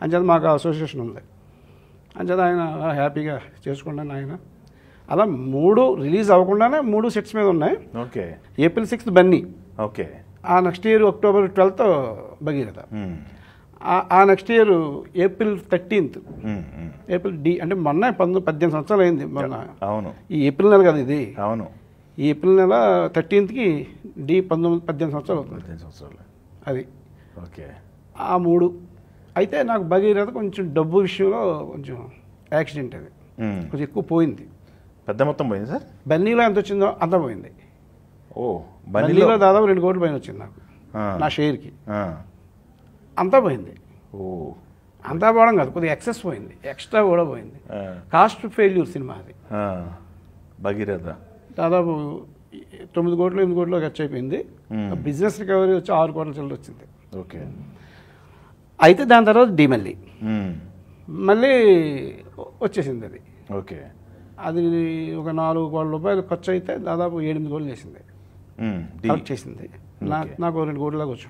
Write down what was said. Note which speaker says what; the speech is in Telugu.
Speaker 1: అంచేత మాకు అసోసియేషన్ ఉంది. అంచేత ఆయన హ్యాపీగా చేసుకున్నాను. ఆయన అలా 3 రిలీజ్ అవ్వకుండానే 3 సెట్స్ మీద ఉన్నాయి.
Speaker 2: Okay.
Speaker 1: April 6th Bunny,
Speaker 2: okay.
Speaker 1: ఆ next year October 12th Bhageeratha, ఆ next year April 13th April డి. అంటే మొన్న 18 సంవత్సరాలు అయింది మొన్న.
Speaker 2: అవును,
Speaker 1: ఈ ఏప్రిల్ నెల కదా ఇది.
Speaker 2: అవును,
Speaker 1: ఈ ఏప్రిల్ నెల 13th డి 18 సంవత్సరాలు అవుతుంది.
Speaker 2: 18 సంవత్సరాలు
Speaker 1: అది.
Speaker 2: ఓకే.
Speaker 1: ఆ 3 అయితే నాకు భగీరథ కొంచెం డబ్బు విషయంలో కొంచెం యాక్సిడెంట్, అది కొంచెం ఎక్కువ పోయింది.
Speaker 2: పెద్ద మొత్తం పోయింది సార్.
Speaker 1: బన్నీలో ఎంత వచ్చిందో అంత పోయింది.
Speaker 2: ఓ,
Speaker 1: బన్నీలో దాదాపు 2 కోట్ల పైన వచ్చింది నాకు, నా షేర్కి. అంతా పోయింది.
Speaker 2: ఓ,
Speaker 1: అంతా పోవడం కాదు, కొద్దిగా ఎక్సెస్ పోయింది, ఎక్స్ట్రా కూడా పోయింది. కాస్ట్ ఫెయిల్యూర్ సినిమా అది.
Speaker 2: భగీరథ
Speaker 1: దాదాపు 9 కోట్లు 8 కోట్లు ఖర్చు అయిపోయింది. బిజినెస్ రికవరీ వచ్చి 6 కోట్ల చిల్లర వచ్చింది.
Speaker 2: ఓకే.
Speaker 1: అయితే దాని తర్వాత డి మళ్ళీ వచ్చేసింది అది.
Speaker 2: ఓకే.
Speaker 1: అది ఒక 4 కోట్ల రూపాయలు ఖర్చు అయితే దాదాపు 7-8 కోట్లు చేసింది, కలెక్ట్ చేసింది. నాకు 2 కోట్ల దాకా వచ్చి